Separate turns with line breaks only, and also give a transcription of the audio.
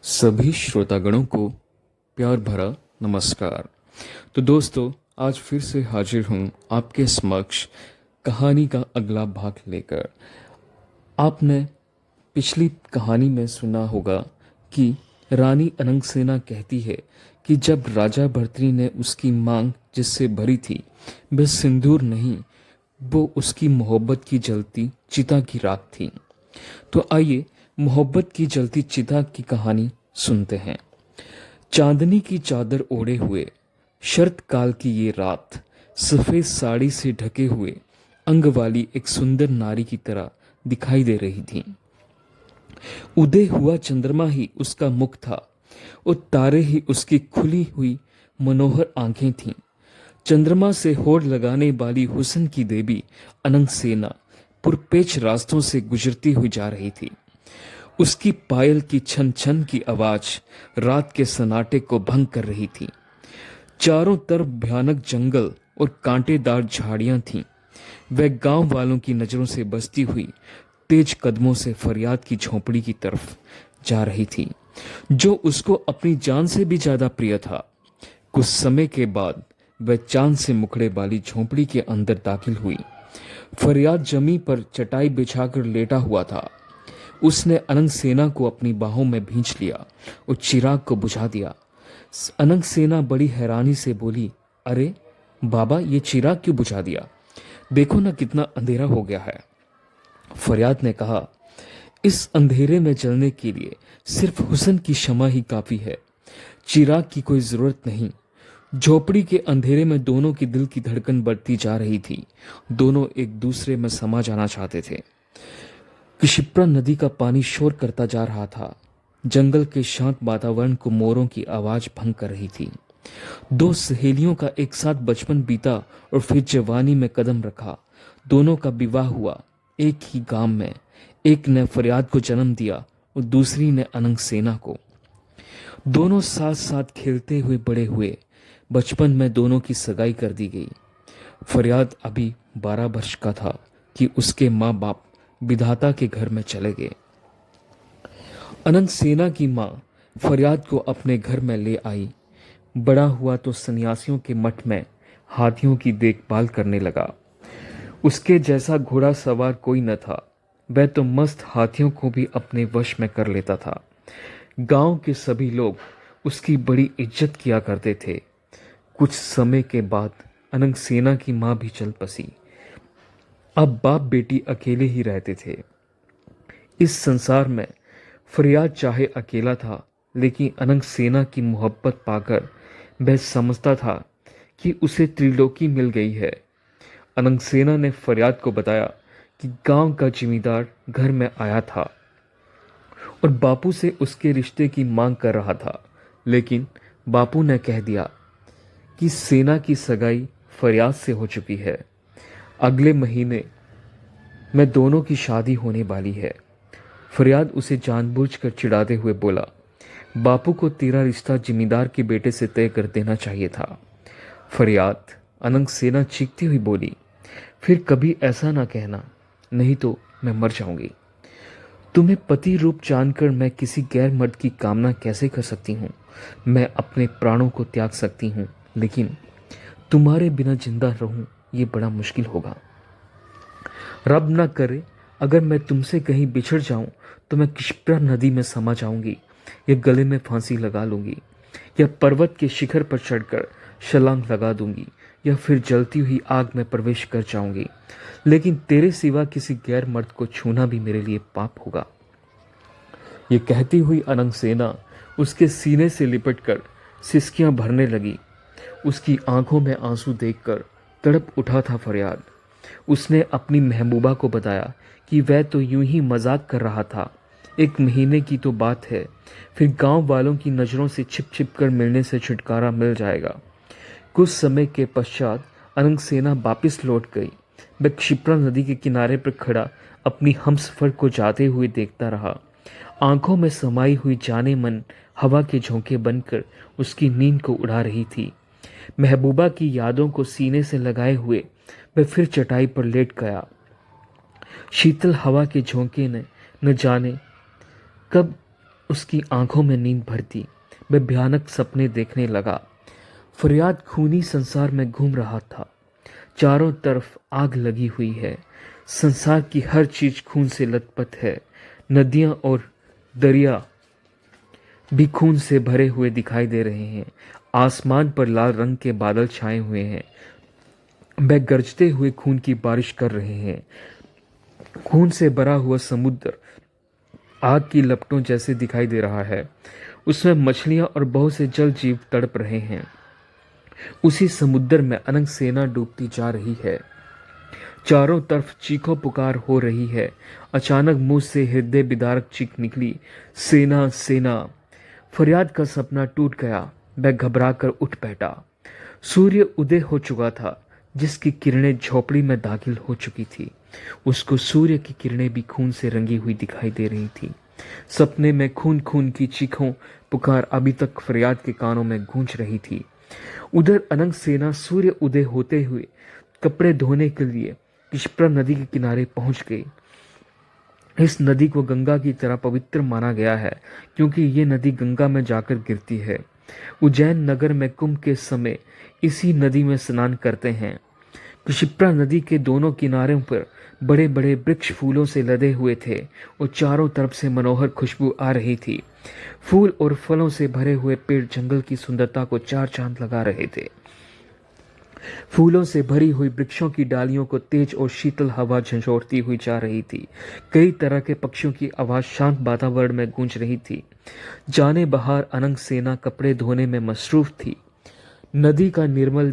सभी श्रोतागणों को प्यार भरा नमस्कार। तो दोस्तों, आज फिर से हाजिर हूँ आपके समक्ष कहानी का अगला भाग लेकर। आपने पिछली कहानी में सुना होगा कि रानी अनंगसेना कहती है कि जब राजा भर्तृ ने उसकी मांग जिससे भरी थी वह सिंदूर नहीं, वो उसकी मोहब्बत की जलती चिता की राख थी। तो आइए मोहब्बत की जलती चिता की कहानी सुनते हैं। चांदनी की चादर ओढ़े हुए शरत काल की ये रात सफेद साड़ी से ढके हुए अंग वाली एक सुंदर नारी की तरह दिखाई दे रही थी। उदय हुआ चंद्रमा ही उसका मुख था और तारे ही उसकी खुली हुई मनोहर आंखें थीं। चंद्रमा से होड़ लगाने वाली हुस्न की देवी अनंगसेना पुरपेच रास्तों से गुजरती हुई जा रही थी। उसकी पायल की छन छन की आवाज रात के सन्नाटे को भंग कर रही थी। चारों तरफ भयानक जंगल और कांटेदार झाड़ियां थीं। वह गांव वालों की नजरों से बचती हुई तेज कदमों से फरियाद की झोंपड़ी की तरफ जा रही थी, जो उसको अपनी जान से भी ज्यादा प्रिय था। कुछ समय के बाद वह चांद से मुखड़े वाली झोंपड़ी के अंदर दाखिल हुई। फरियाद जमीन पर चटाई बिछाकर लेटा हुआ था। उसने अनंग सेना को अपनी बाहों में भींच लिया और चिराग को बुझा दिया। अनंग सेना बड़ी हैरानी से बोली, अरे बाबा, ये चिराग क्यों बुझा दिया? देखो ना कितना अंधेरा हो गया है। फरियाद ने कहा, इस अंधेरे में जलने के लिए सिर्फ हुस्न की शमा ही काफी है, चिराग की कोई जरूरत नहीं। झोपड़ी के अंधेरे में दोनों की दिल की धड़कन बढ़ती जा रही थी। दोनों एक दूसरे में समा जाना चाहते थे। क्षिप्रा नदी का पानी शोर करता जा रहा था। जंगल के शांत वातावरण को मोरों की आवाज भंग कर रही थी। दो सहेलियों का एक साथ बचपन बीता और फिर जवानी में कदम रखा। दोनों का विवाह हुआ एक ही गांव में। एक ने फरियाद को जन्म दिया और दूसरी ने अनंग सेना को। दोनों साथ साथ खेलते हुए बड़े हुए। बचपन में दोनों की सगाई कर दी गई। फरियाद अभी 12 वर्ष का था कि उसके माँ बाप विधाता के घर में चले गए। अनंत सेना की माँ फरियाद को अपने घर में ले आई। बड़ा हुआ तो सन्यासियों के मठ में हाथियों की देखभाल करने लगा। उसके जैसा घोड़ा सवार कोई न था। वह तो मस्त हाथियों को भी अपने वश में कर लेता था। गांव के सभी लोग उसकी बड़ी इज्जत किया करते थे। कुछ समय के बाद अनंग सेना की माँ भी चल बसी। अब बाप बेटी अकेले ही रहते थे। इस संसार में फरियाद चाहे अकेला था, लेकिन अनंग सेना की मोहब्बत पाकर वह समझता था कि उसे त्रिलोकी मिल गई है। अनंग सेना ने फरियाद को बताया कि गांव का जिम्मेदार घर में आया था और बापू से उसके रिश्ते की मांग कर रहा था, लेकिन बापू ने कह दिया कि सेना की सगाई फरियाद से हो चुकी है। अगले महीने में दोनों की शादी होने वाली है। फरियाद उसे जानबूझकर चिढ़ाते हुए बोला, बापू को तेरा रिश्ता जिम्मेदार के बेटे से तय कर देना चाहिए था। फरियाद अनंग सेना चीखती हुई बोली, फिर कभी ऐसा ना कहना, नहीं तो मैं मर जाऊंगी। तुम्हें पति रूप जानकर मैं किसी गैर मर्द की कामना कैसे कर सकती हूँ? मैं अपने प्राणों को त्याग सकती हूँ, लेकिन तुम्हारे बिना जिंदा रहूं ये बड़ा मुश्किल होगा। रब न करे अगर मैं तुमसे कहीं बिछड़ जाऊं तो मैं क्षिप्रा नदी में समा जाऊंगी, या गले में फांसी लगा लूंगी, या पर्वत के शिखर पर चढ़कर छलांग लगा दूंगी, या फिर जलती हुई आग में प्रवेश कर जाऊंगी। लेकिन तेरे सिवा किसी गैर मर्द को छूना भी मेरे लिए पाप होगा। ये कहती हुई अनंग सेना उसके सीने से लिपटकर सिसकियां भरने लगी। उसकी आंखों में आंसू देखकर तड़प उठा था फरियाद। उसने अपनी महबूबा को बताया कि वह तो यूं ही मजाक कर रहा था। 1 महीने की तो बात है, फिर गांव वालों की नज़रों से छिप छिप कर मिलने से छुटकारा मिल जाएगा। कुछ समय के पश्चात अनंग सेना वापिस लौट गई। वह क्षिप्रा नदी के किनारे पर खड़ा अपनी हमसफर को जाते हुए देखता रहा। आंखों में समाई हुई जाने मन हवा के झोंके बनकर उसकी नींद को उड़ा रही थी। महबूबा की यादों को सीने से लगाए हुए वह फिर चटाई पर लेट गया। शीतल हवा के झोंके ने न जाने कब उसकी आंखों में नींद भरती, वह भयानक सपने देखने लगा। फरियाद खूनी संसार में घूम रहा था। चारों तरफ आग लगी हुई है। संसार की हर चीज खून से लथपथ है। नदियां और दरिया भी खून से भरे हुए दिखाई दे रहे हैं। आसमान पर लाल रंग के बादल छाए हुए हैं। वह गरजते हुए खून की बारिश कर रहे हैं। खून से भरा हुआ समुद्र आग की लपटों जैसे दिखाई दे रहा है। उसमें मछलियां और बहुत से जल जीव तड़प रहे हैं। उसी समुद्र में अनंत सेना डूबती जा रही है। चारों तरफ चीखों पुकार हो रही है। अचानक मुंह से हृदय विदारक चीख निकली, सेना सेना। फरियाद का सपना टूट गया। वह घबराकर उठ बैठा। सूर्य उदय हो चुका था, जिसकी किरणें झोपड़ी में दाखिल हो चुकी थी। उसको सूर्य की किरणें भी खून से रंगी हुई दिखाई दे रही थी। सपने में खून खून की चीखों पुकार अभी तक फरियाद के कानों में गूंज रही थी। उधर अनंत सेना सूर्य उदय होते हुए कपड़े धोने के लिए किशप्रा नदी के किनारे पहुंच गई। इस नदी को गंगा की तरह पवित्र माना गया है, क्योंकि ये नदी गंगा में जाकर गिरती है। उज्जैन नगर में कुंभ के समय इसी नदी में स्नान करते हैं। क्षिप्रा नदी के दोनों किनारों पर बड़े बड़े वृक्ष फूलों से लदे हुए थे और चारों तरफ से मनोहर खुशबू आ रही थी। फूल और फलों से भरे हुए पेड़ जंगल की सुंदरता को चार चांद लगा रहे थे। फूलों से भरी हुई वृक्षों की डालियों को तेज और शीतल हवा झंझोड़ती हुई जा रही थी। कई तरह के पक्षियों की आवाज शांत वातावरण में गूंज रही थी। जाने बहार अनंत सेना कपड़े धोने में मसरूफ थी। नदी का निर्मल